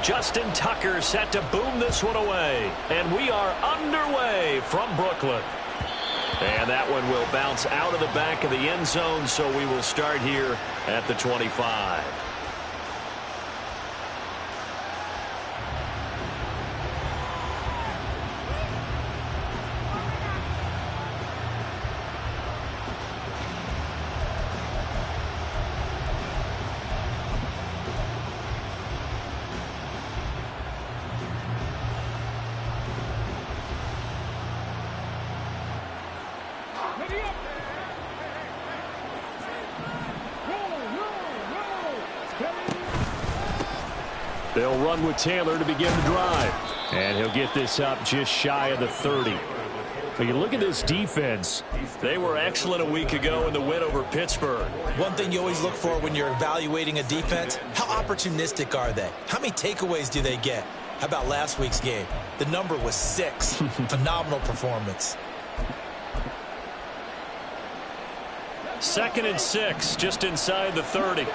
Justin Tucker set to boom this one away. And we are underway from Brooklyn. And that one will bounce out of the back of the end zone, so we will start here at the 25. They'll run with Taylor to begin the drive. And he'll get this up just shy of the 30. So you look at this defense. They were excellent a week ago in the win over Pittsburgh. One thing you always look for when you're evaluating a defense, how opportunistic are they? How many takeaways do they get? How about last week's game? The number was 6. Phenomenal performance. 2nd and 6, just inside the 30.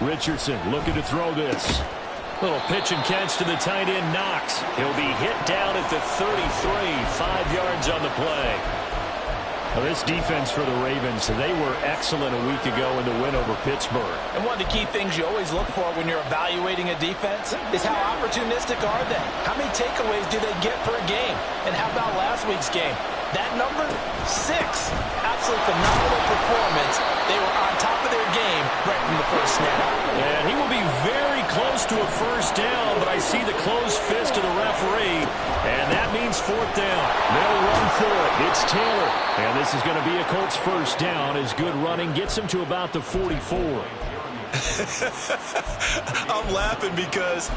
Richardson looking to throw this. Little pitch and catch to the tight end, Knox. He'll be hit down at the 33, 5 yards on the play. Well, this defense for the Ravens, they were excellent a week ago in the win over Pittsburgh. And one of the key things you always look for when you're evaluating a defense is how opportunistic are they? How many takeaways do they get per game? And how about last week's game? That number, 6. Absolutely phenomenal performance. They were on top of their game right from the first snap. And he will be very close to a first down, but I see the closed fist of the referee, and that means 4th down. They'll run for it. It's Taylor. And this is going to be a Colts first down as good running gets him to about the 44. I'm laughing because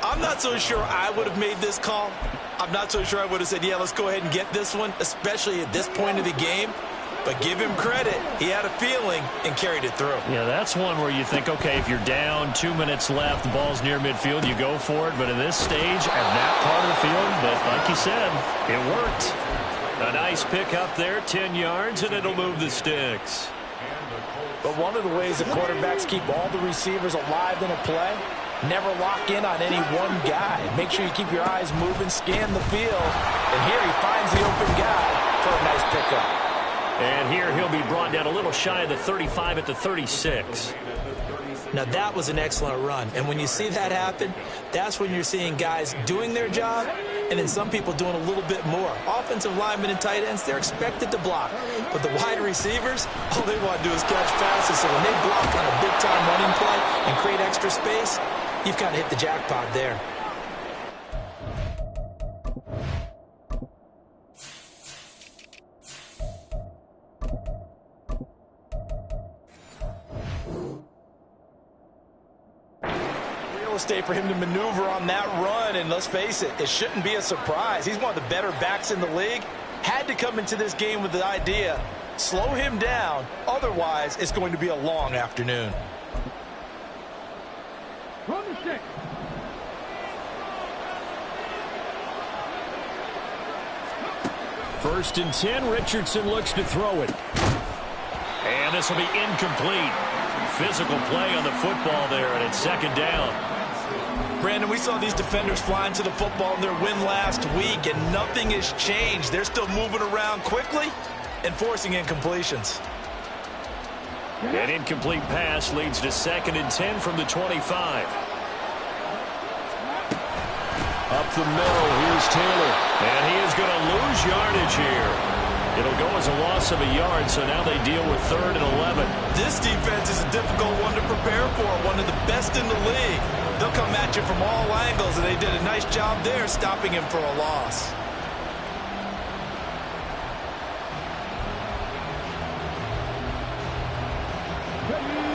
I'm not so sure I would have made this call. I'm not so sure I would have said, yeah, let's go ahead and get this one, especially at this point of the game. But give him credit. He had a feeling and carried it through. Yeah, that's one where you think, okay, if you're down, 2 minutes left, the ball's near midfield, you go for it. But in this stage, at that part of the field, but like you said, it worked. A nice pick up there, 10 yards, and it'll move the sticks. But one of the ways the quarterbacks keep all the receivers alive in a play, never lock in on any one guy. Make sure you keep your eyes moving, scan the field. And here he finds the open guy for a nice pickup. And here he'll be brought down a little shy of the 35 at the 36. Now that was an excellent run. And when you see that happen, that's when you're seeing guys doing their job and then some people doing a little bit more. Offensive linemen and tight ends, they're expected to block. But the wide receivers, all they want to do is catch passes. So when they block on a big-time running play and create extra space, you've kind of hit the jackpot there. For him to maneuver on that run, and let's face it, it shouldn't be a surprise. He's one of the better backs in the league. Had to come into this game with the idea, slow him down, otherwise it's going to be a long afternoon. First and 10, Richardson looks to throw it. And this will be incomplete. Physical play on the football there, and it's 2nd down. Brandon, we saw these defenders flying to the football in their win last week, and nothing has changed. They're still moving around quickly and forcing incompletions. An incomplete pass leads to 2nd and 10 from the 25. Up the middle, here's Taylor. And he is going to lose yardage here. It'll go as a loss of a yard, so now they deal with 3rd and 11. This defense is a difficult one to prepare for, one of the best in the league. They'll come at you from all angles, and they did a nice job there stopping him for a loss.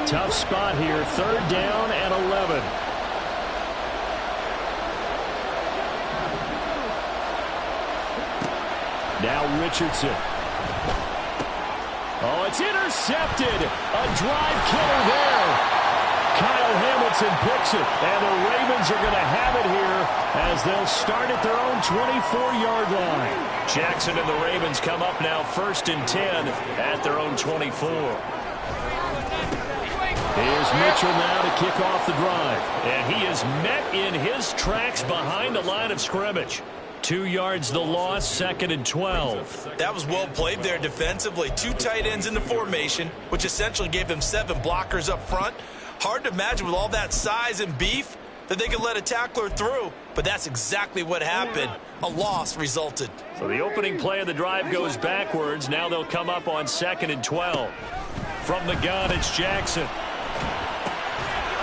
Tough spot here, 3rd down and 11. Now Richardson. Oh, it's intercepted. A drive killer there. Kyle Hamilton picks it, and the Ravens are going to have it here as they'll start at their own 24-yard line. Jackson and the Ravens come up now 1st and 10 at their own 24. Here's Mitchell now to kick off the drive. And he is met in his tracks behind the line of scrimmage. 2 yards the loss, 2nd and 12. That was well played there defensively. 2 tight ends in the formation, which essentially gave them 7 blockers up front. Hard to imagine with all that size and beef that they could let a tackler through, but that's exactly what happened. A loss resulted. So the opening play of the drive goes backwards. Now they'll come up on 2nd and 12. From the gun, it's Jackson.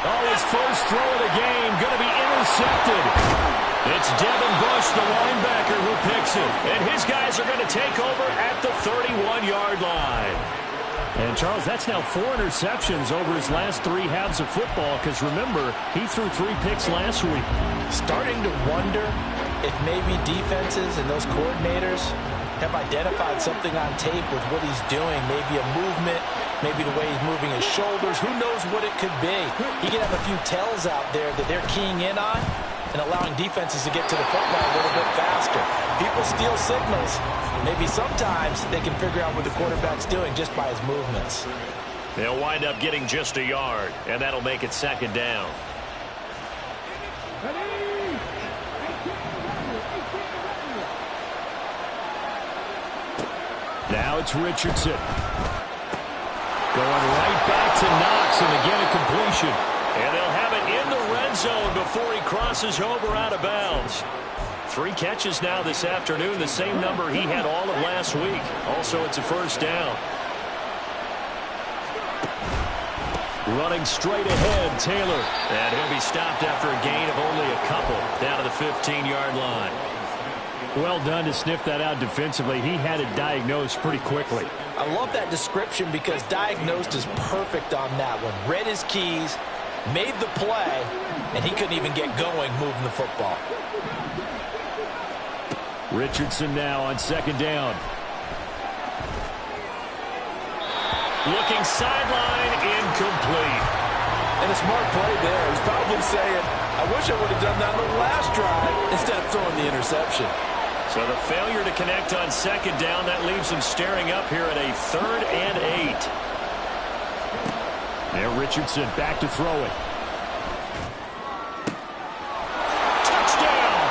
Oh, his first throw of the game going to be intercepted. It's Devin Bush, the linebacker, who picks it. And his guys are going to take over at the 31-yard line. And, Charles, that's now 4 interceptions over his last 3 halves of football, because, remember, he threw 3 picks last week. Starting to wonder if maybe defenses and those coordinators have identified something on tape with what he's doing, maybe a movement, maybe the way he's moving his shoulders. Who knows what it could be? He could have a few tells out there that they're keying in on and allowing defenses to get to the football a little bit faster. People steal signals. Maybe sometimes they can figure out what the quarterback's doing just by his movements. They'll wind up getting just a yard, and that'll make it 2nd down. Now it's Richardson. Going right back to Knox, and again a completion. And they'll have it in the red zone before he crosses over out of bounds. 3 catches now this afternoon, the same number he had all of last week. Also, it's a first down. Running straight ahead, Taylor. And he'll be stopped after a gain of only a couple down to the 15-yard line. Well done to sniff that out defensively. He had it diagnosed pretty quickly. I love that description because diagnosed is perfect on that one. Read his keys, made the play, and he couldn't even get going moving the football. Richardson now on 2nd down. Looking sideline, incomplete. And a smart play there. He's probably saying, I wish I would have done that on the last drive instead of throwing the interception. So the failure to connect on 2nd down, that leaves him staring up here at a 3rd and 8. There, Richardson back to throw it. Touchdown!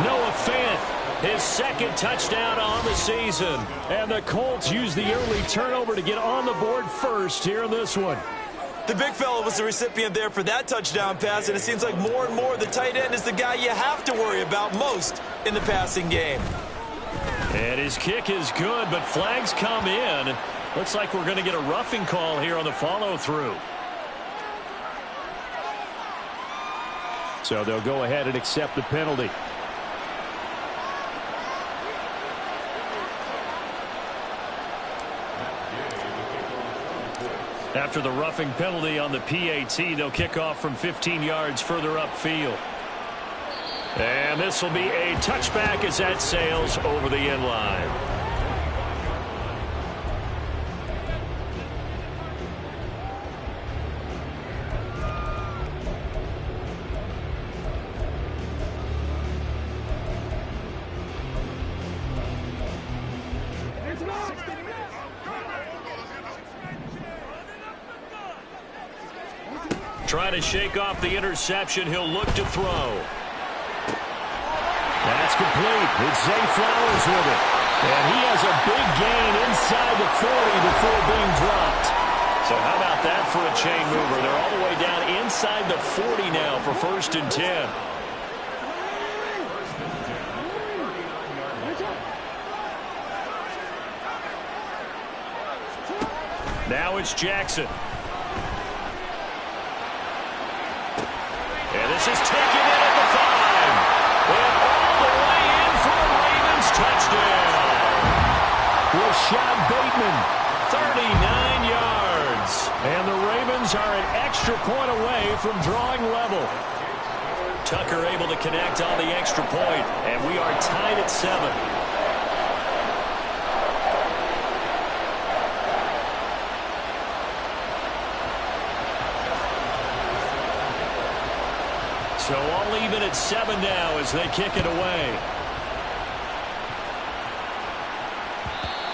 Noah Fant, his 2nd touchdown on the season. And the Colts use the early turnover to get on the board first here in this one. The big fella was the recipient there for that touchdown pass, and it seems like more and more the tight end is the guy you have to worry about most in the passing game. And his kick is good, but flags come in. Looks like we're going to get a roughing call here on the follow-through. So they'll go ahead and accept the penalty. After the roughing penalty on the PAT, they'll kick off from 15 yards further upfield. And this will be a touchback as that sails over the end line. Trying to shake off the interception. He'll look to throw. That's complete. It's Zay Flowers with it. And he has a big gain inside the 40 before being dropped. So how about that for a chain mover? They're all the way down inside the 40 now for 1st and 10. Now it's Jackson. And this is taken in at the 5. And all the way in for a Ravens touchdown. Rashad Bateman, 39 yards. And the Ravens are an extra point away from drawing level. Tucker able to connect on the extra point. And we are tied at 7. So all even at 7 now as they kick it away.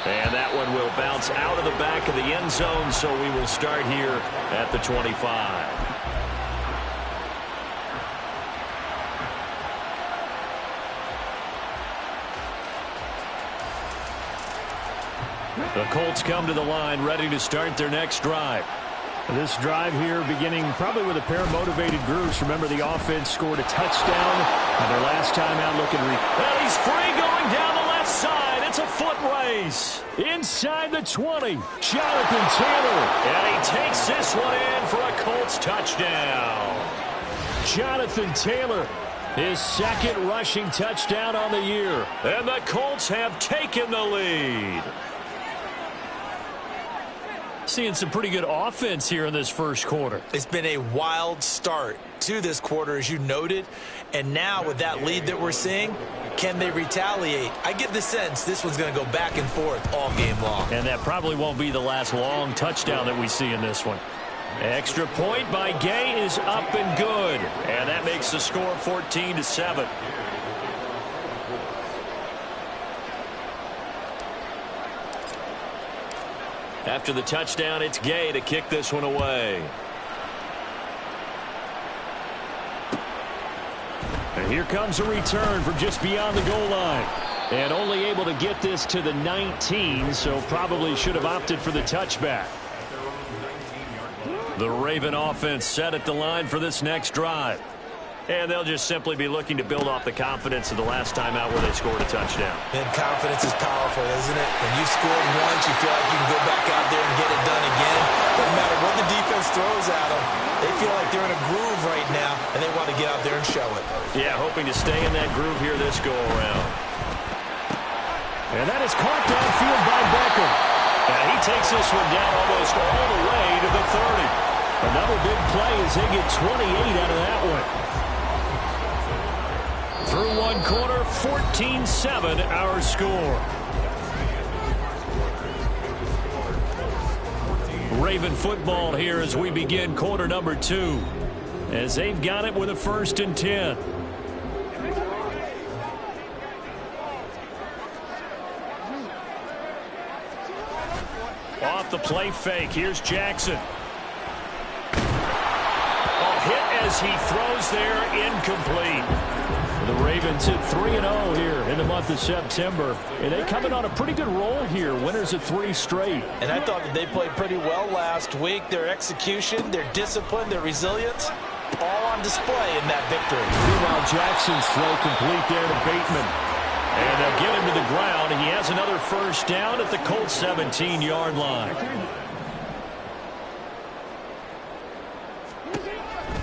And that one will bounce out of the back of the end zone, so we will start here at the 25. The Colts come to the line, ready to start their next drive. This drive here beginning probably with a pair of motivated groups. Remember, the offense scored a touchdown on their last time out looking. And he's free going down the left side. It's a foot race. Inside the 20, Jonathan Taylor. And he takes this one in for a Colts touchdown. Jonathan Taylor, his second rushing touchdown on the year. And the Colts have taken the lead. Seeing some pretty good offense here in this first quarter. It's been a wild start to this quarter, as you noted. And now with that lead that we're seeing, can they retaliate? I get the sense this one's going to go back and forth all game long. And that probably won't be the last long touchdown that we see in this one. Extra point by Gay is up and good. And that makes the score 14-7. After the touchdown, it's Gay to kick this one away. And here comes a return from just beyond the goal line. And only able to get this to the 19, so probably should have opted for the touchback. The Raven offense set at the line for this next drive. And they'll just simply be looking to build off the confidence of the last time out where they scored a touchdown. And confidence is powerful, isn't it? When you scored once, you feel like you can go back out there and get it done again. Doesn't matter what the defense throws at them. They feel like they're in a groove right now, and they want to get out there and show it. Yeah, hoping to stay in that groove here this go-around. And that is caught downfield by Beckham. And he takes this one down almost all the way to the 30. Another big play as they get 28 out of that one. Through one quarter, 14-7 our score. Raven football here as we begin quarter number 2. As they've got it with a 1st and 10. Off the play fake, here's Jackson. Hit as he throws there, incomplete. The Ravens hit 3-0 here in the month of September. And they coming on a pretty good roll here. Winners of 3 straight. And I thought that they played pretty well last week. Their execution, their discipline, their resilience, all on display in that victory. Meanwhile, Jackson's throw complete there to Bateman. And they'll get him to the ground. He has another 1st down at the Colts 17-yard line.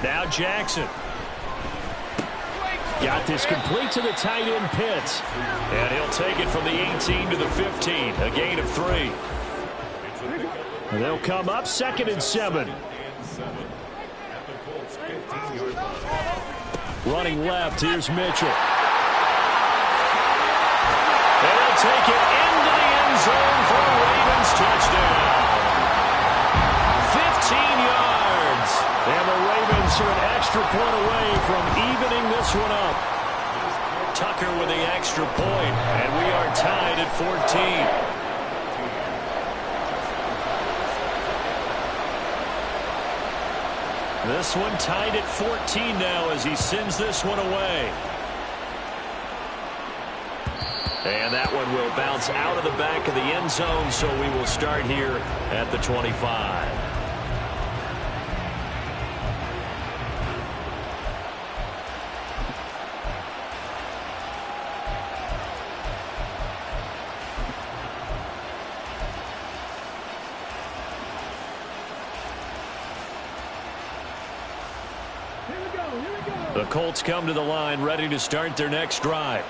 Now Jackson. Got this complete to the tight end Pitts. And he'll take it from the 18 to the 15. A gain of 3. They'll come up 2nd and 7. Running left, here's Mitchell. And he'll take it into the end zone for a Ravens touchdown. 15 yards. And the Ravens are an extra point away from evening this one up. Tucker with the extra point, and we are tied at 14. This one tied at 14 now as he sends this one away. And that one will bounce out of the back of the end zone, so we will start here at the 25. The Colts come to the line ready to start their next drive.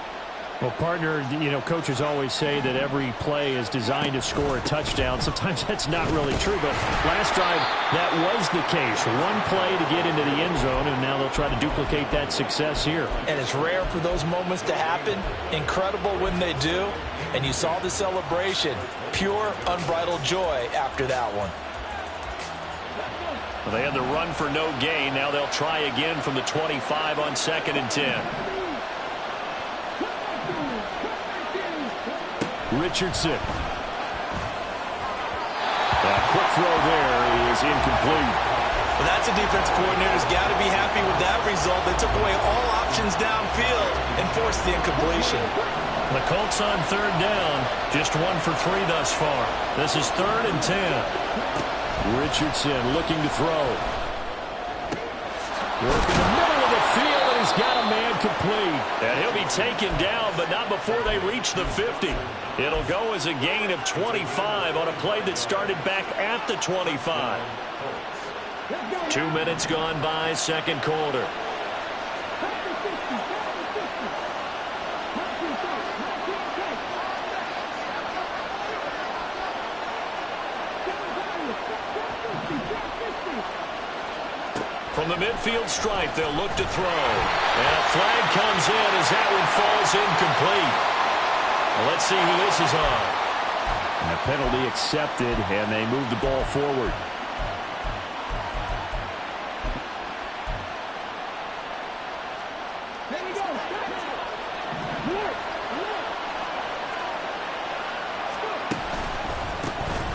Well, partner, coaches always say that every play is designed to score a touchdown. Sometimes that's not really true, but last drive, that was the case. One play to get into the end zone, and now they'll try to duplicate that success here. And it's rare for those moments to happen. Incredible when they do. And you saw the celebration. Pure, unbridled joy after that one. Well, they had the run for no gain. Now they'll try again from the 25 on 2nd and 10. Richardson. quick throw there is incomplete. Well, that's a defense coordinator's got to be happy with that result. They took away all options downfield and forced the incompletion. The Colts on third down, just 1 for 3 thus far. This is 3rd and 10. Richardson looking to throw. Work in the middle of the field, and he's got a man complete. And he'll be taken down, but not before they reach the 50. It'll go as a gain of 25 on a play that started back at the 25. 2 minutes gone by, second quarter. From the midfield stripe, they'll look to throw. And a flag comes in as that one falls incomplete. Well, let's see who this is on. And a penalty accepted, and they move the ball forward.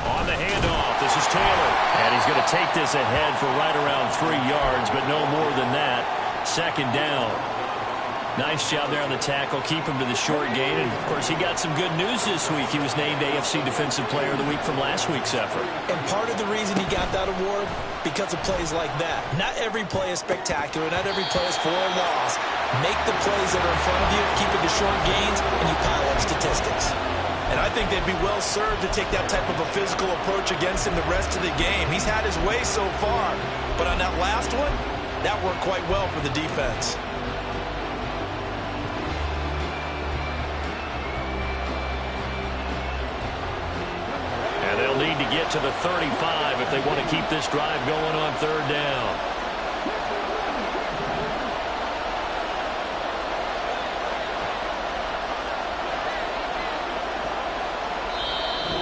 On the handoff, this is Taylor. And he's going to take this ahead for right around 3 yards, but no more than that. Second down. Nice job there on the tackle. Keep him to the short gain. And, of course, he got some good news this week. He was named AFC Defensive Player of the Week from last week's effort. And part of the reason he got that award, because of plays like that. Not every play is spectacular. Not every play is for a loss. Make the plays that are in front of you, keep it to short gains, and you pile up statistics. And I think they'd be well served to take that type of a physical approach against him the rest of the game. He's had his way so far. But on that last one, that worked quite well for the defense. And they'll need to get to the 35 if they want to keep this drive going on third down.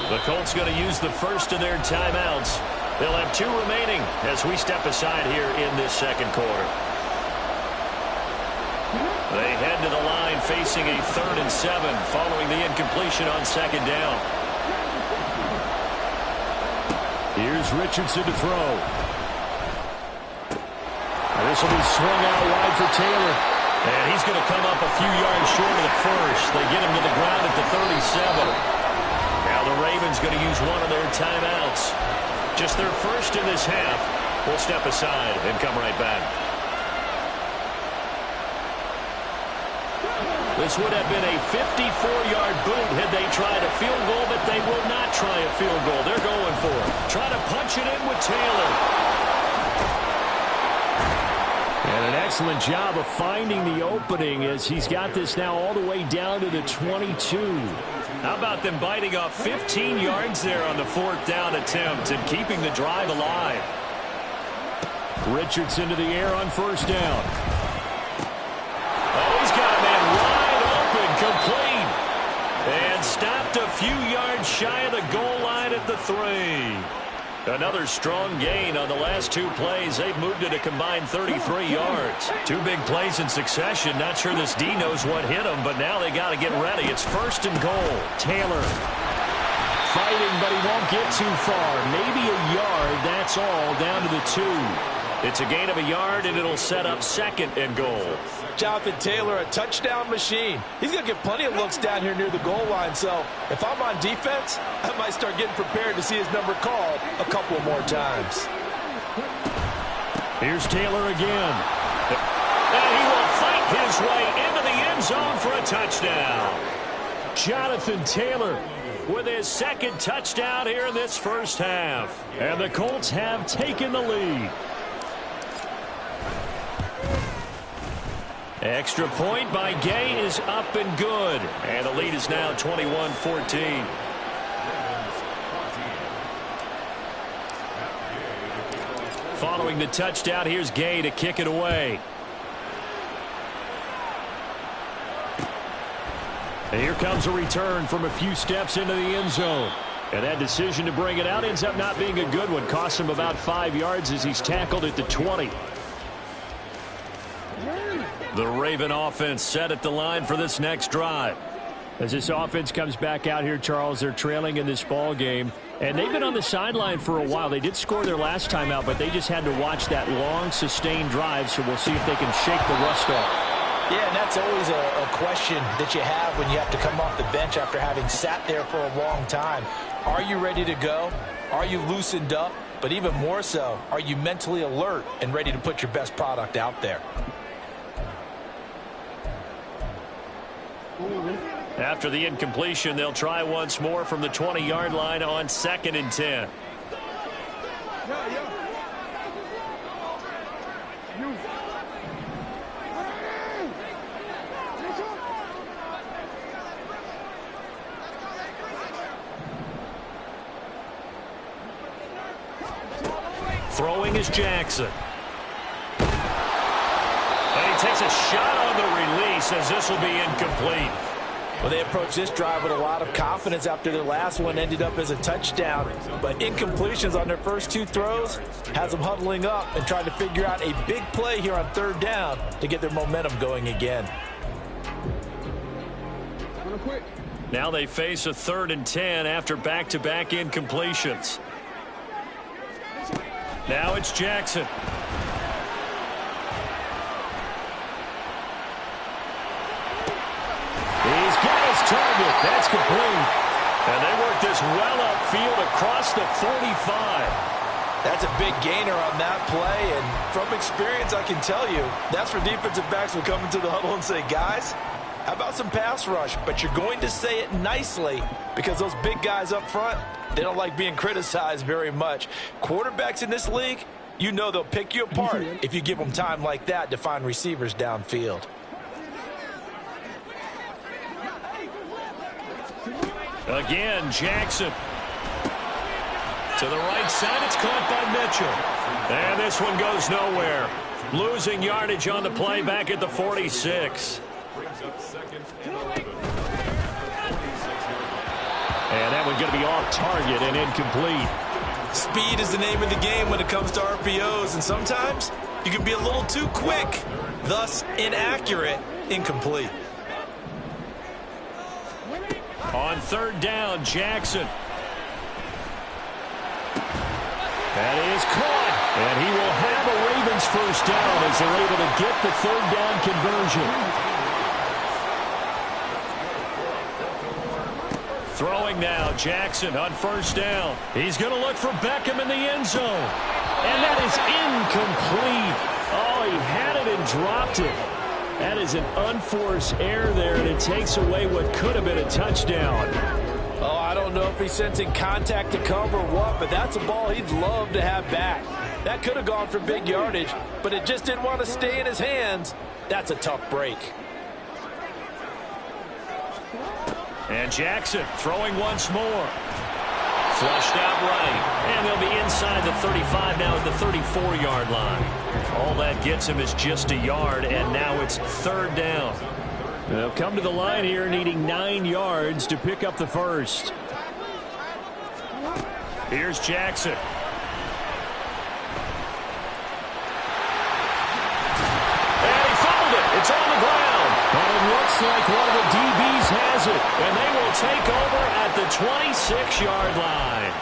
The Colts going to use the first of their timeouts. They'll have 2 remaining as we step aside here in this second quarter. They head to the line facing a 3rd and 7 following the incompletion on second down. Here's Richardson to throw. This will be swung out wide for Taylor. And he's going to come up a few yards short of the first. They get him to the ground at the 37. Now the Ravens going to use one of their timeouts. Just their first in this half. We'll step aside and come right back. This would have been a 54-yard boot had they tried a field goal, but they will not try a field goal. They're going for it. Try to punch it in with Taylor. And an excellent job of finding the opening as he's got this now all the way down to the 22. How about them biting off 15 yards there on the 4th down attempt and keeping the drive alive? Richardson to the air on first down. Oh, he's got a man wide open, complete. And stopped a few yards shy of the goal line at the 3. Another strong gain on the last 2 plays. They've moved it a combined 33 yards. 2 big plays in succession. Not sure this D knows what hit them, but now they got to get ready. It's 1st and goal. Taylor fighting, but he won't get too far. Maybe a yard, that's all, down to the 2. It's a gain of a yard, and it'll set up 2nd and goal. Jonathan Taylor, a touchdown machine. He's going to get plenty of looks down here near the goal line. So if I'm on defense, I might start getting prepared to see his number called a couple more times. Here's Taylor again. And he will fight his way into the end zone for a touchdown. Jonathan Taylor with his 2nd touchdown here in this first half. And the Colts have taken the lead. Extra point by Gay is up and good. And the lead is now 21-14. Following the touchdown, here's Gay to kick it away. And here comes a return from a few steps into the end zone. And that decision to bring it out ends up not being a good one. Costs him about 5 yards as he's tackled at the 20. The Raven offense set at the line for this next drive. As this offense comes back out here, Charles, they're trailing in this ball game. And they've been on the sideline for a while. They did score their last time out, but they just had to watch that long, sustained drive, so we'll see if they can shake the rust off. Yeah, and that's always a question that you have when you have to come off the bench after having sat there for a long time. Are you ready to go? Are you loosened up? But even more so, are you mentally alert and ready to put your best product out there? After the incompletion, they'll try once more from the 20-yard line on 2nd and 10. Throwing is Jackson. And he takes a shot on the release as this will be incomplete. Well, they approached this drive with a lot of confidence after their last one ended up as a touchdown. But incompletions on their first 2 throws has them huddling up and trying to figure out a big play here on 3rd down to get their momentum going again. Now they face a 3rd and 10 after back-to-back incompletions. Now it's Jackson. He's got his target. That's complete. And they work this well upfield across the 45. That's a big gainer on that play, and from experience, I can tell you, that's where defensive backs will come into the huddle and say, guys, how about some pass rush? But you're going to say it nicely because those big guys up front, they don't like being criticized very much. Quarterbacks in this league, you know they'll pick you apart if you give them time like that to find receivers downfield. Again, Jackson. To the right side, it's caught by Mitchell. And this one goes nowhere. Losing yardage on the play back at the 46. And that one going to be off target and incomplete. Speed is the name of the game when it comes to RPOs, and sometimes you can be a little too quick, thus inaccurate, incomplete. On 3rd down, Jackson. That is caught. And he will have a Ravens first down as they're able to get the 3rd down conversion. Throwing now, Jackson on 1st down. He's going to look for Beckham in the end zone. And that is incomplete. Oh, he had it and dropped it. That is an unforced error there, and it takes away what could have been a touchdown. Oh, I don't know if he's sensing contact to come or what, but that's a ball he'd love to have back. That could have gone for big yardage, but it just didn't want to stay in his hands. That's a tough break. And Jackson throwing once more. Flushed out right. And they'll be inside the 35 now at the 34-yard line. All that gets him is just a yard, and now it's 3rd down. They'll come to the line here needing 9 yards to pick up the first. Here's Jackson. And he fumbled it. It's on the ground. And it looks like one of the DBs has it. And they will take over at the 26-yard line.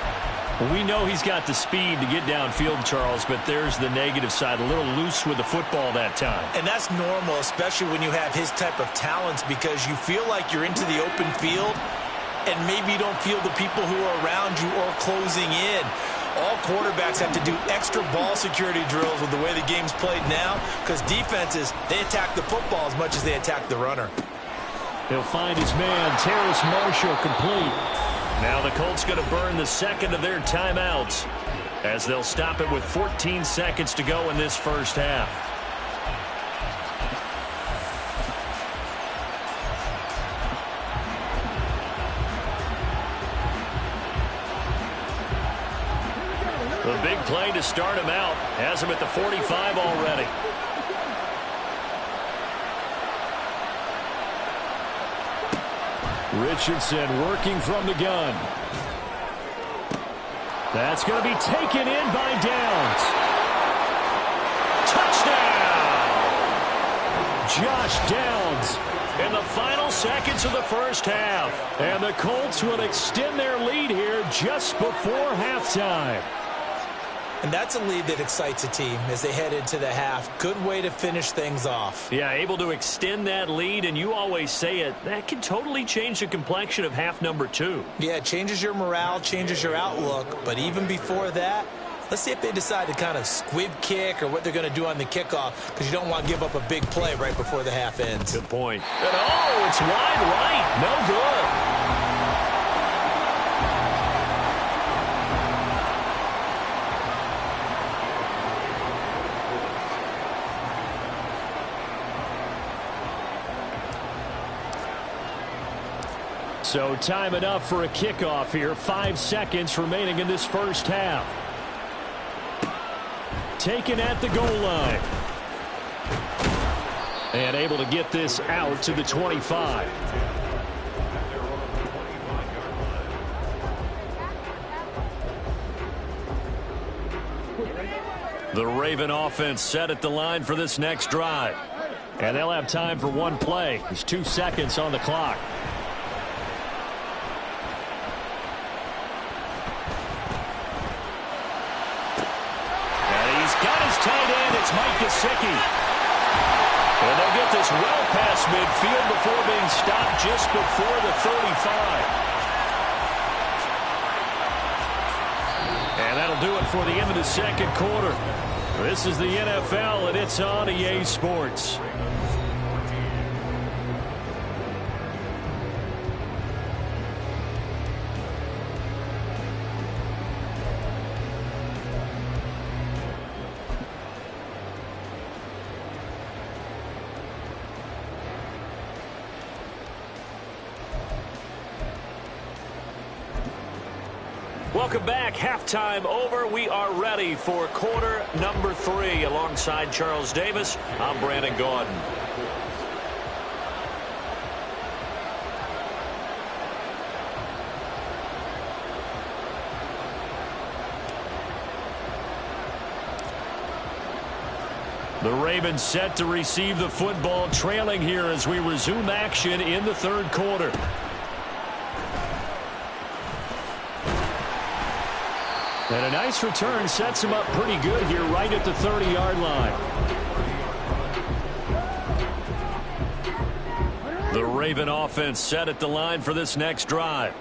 We know he's got the speed to get downfield, Charles, but there's the negative side. A little loose with the football that time. And that's normal, especially when you have his type of talents, because you feel like you're into the open field and maybe you don't feel the people who are around you or closing in. All quarterbacks have to do extra ball security drills with the way the game's played now, because defenses, they attack the football as much as they attack the runner. He'll find his man, Terrace Marshall, complete. Now the Colts going to burn the 2nd of their timeouts as they'll stop it with 14 seconds to go in this first half. The big play to start him out has him at the 45 already. Richardson working from the gun. That's going to be taken in by Downs. Touchdown! Josh Downs in the final seconds of the first half. And the Colts will extend their lead here just before halftime. And that's a lead that excites a team as they head into the half. Good way to finish things off. Yeah, able to extend that lead, and you always say it, that can totally change the complexion of half number 2. Yeah, it changes your morale, changes your outlook. But even before that, let's see if they decide to kind of squib kick or what they're going to do on the kickoff, because you don't want to give up a big play right before the half ends. Good point. And oh, it's wide right. No good. So time enough for a kickoff here. 5 seconds remaining in this first half. Taken at the goal line. And able to get this out to the 25. The Raven offense set at the line for this next drive. And they'll have time for one play. There's 2 seconds on the clock. And they'll get this well past midfield before being stopped just before the 35. And that'll do it for the end of the second quarter. This is the NFL, and it's on EA Sports. Welcome back. Halftime over. We are ready for quarter number 3. Alongside Charles Davis, I'm Brandon Gordon. The Ravens set to receive the football, trailing here as we resume action in the third quarter. And a nice return sets him up pretty good here right at the 30-yard line. The Raven offense set at the line for this next drive.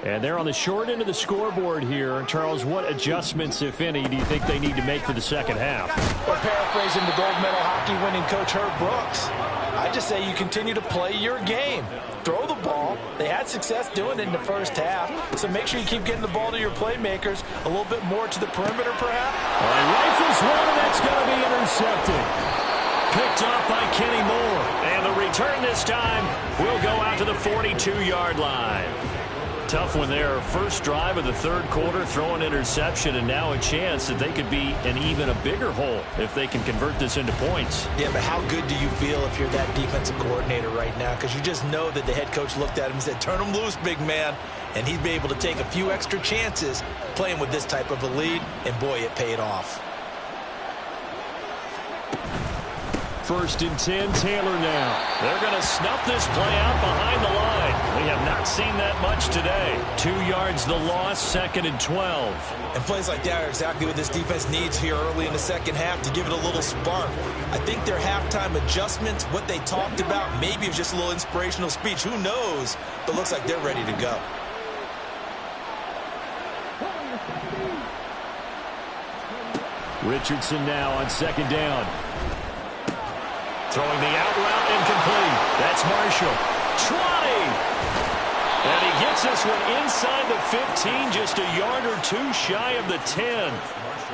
And they're on the short end of the scoreboard here. Charles, what adjustments, if any, do you think they need to make for the second half? Well, paraphrasing the gold medal hockey winning coach Herb Brooks, I just say you continue to play your game. Throw the ball. They had success doing it in the first half, so make sure you keep getting the ball to your playmakers a little bit more to the perimeter, perhaps. Rifles one, and that's going to be intercepted. Picked off by Kenny Moore. And the return this time will go out to the 42-yard line. Tough one there. First drive of the third quarter, throw an interception, and now a chance that they could be in even a bigger hole if they can convert this into points. Yeah, but how good do you feel if you're that defensive coordinator right now? Because you just know that the head coach looked at him and said, turn him loose, big man. And he'd be able to take a few extra chances playing with this type of a lead, and boy, it paid off. First and 10, Taylor now. They're going to snuff this play out behind the line. We have not seen that much today. 2 yards the loss, second and 12. And plays like that are exactly what this defense needs here early in the second half to give it a little spark. I think their halftime adjustments, what they talked about, maybe it was just a little inspirational speech. Who knows? But looks like they're ready to go. Richardson now on second down. Throwing the out route incomplete. That's Marshall. Trotting. And he gets this one inside the 15, just a yard or two shy of the 10.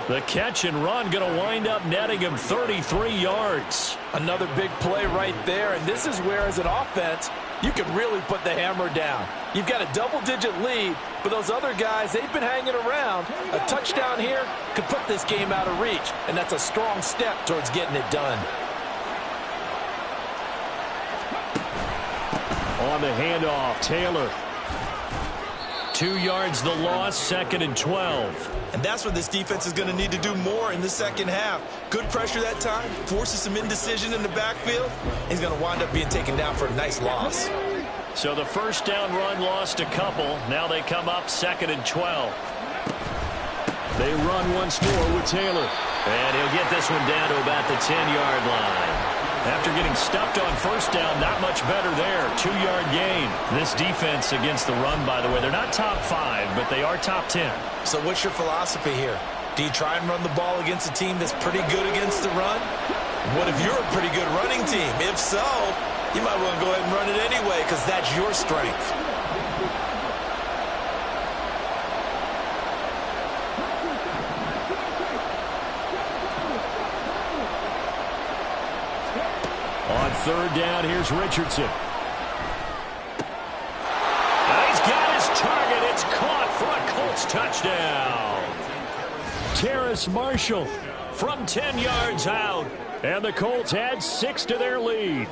The catch and run going to wind up netting him 33 yards. Another big play right there, and this is where, as an offense, you can really put the hammer down. You've got a double-digit lead, but those other guys, they've been hanging around. A touchdown here could put this game out of reach, and that's a strong step towards getting it done. On the handoff, Taylor. 2 yards the loss, 2nd and 12. And that's what this defense is going to need to do more in the second half. Good pressure that time, forces some indecision in the backfield. He's going to wind up being taken down for a nice loss. So the first down run lost a couple. Now they come up 2nd and 12. They run once more with Taylor. And he'll get this one down to about the 10-yard line. After getting stuffed on first down, not much better there. 2-yard gain. This defense against the run, by the way, they're not top 5, but they are top 10. So what's your philosophy here? Do you try and run the ball against a team that's pretty good against the run? What if you're a pretty good running team? If so, you might want to go ahead and run it anyway because that's your strength. On third down, here's Richardson. And he's got his target. It's caught for a Colts touchdown. Terrace Marshall from 10 yards out. And the Colts add 6 to their lead.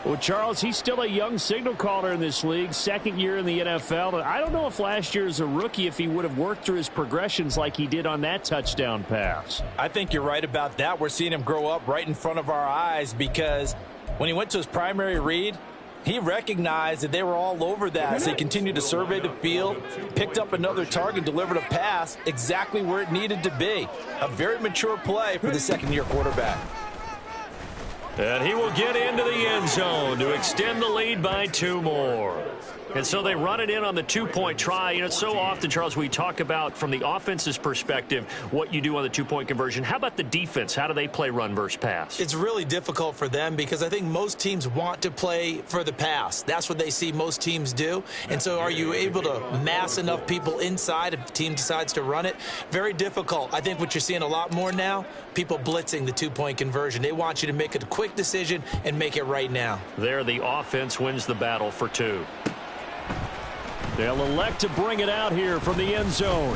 Well, Charles, he's still a young signal caller in this league, 2nd year in the NFL. I don't know if last year as a rookie, if he would have worked through his progressions like he did on that touchdown pass. I think you're right about that. We're seeing him grow up right in front of our eyes because when he went to his primary read, he recognized that they were all over that. So he continued to survey the field, picked up another target, delivered a pass exactly where it needed to be. A very mature play for the second-year quarterback. And he will get into the end zone to extend the lead by 2 more. And so they run it in on the 2-point try. You know, so often, Charles, we talk about from the offense's perspective what you do on the 2-point conversion. How about the defense? How do they play run versus pass? It's really difficult for them because I think most teams want to play for the pass. That's what they see most teams do. And so are you able to mass enough people inside if the team decides to run it? Very difficult. I think what you're seeing a lot more now, people blitzing the 2-point conversion. They want you to make a quick decision and make it right now. There, the offense wins the battle for 2. They'll elect to bring it out here from the end zone.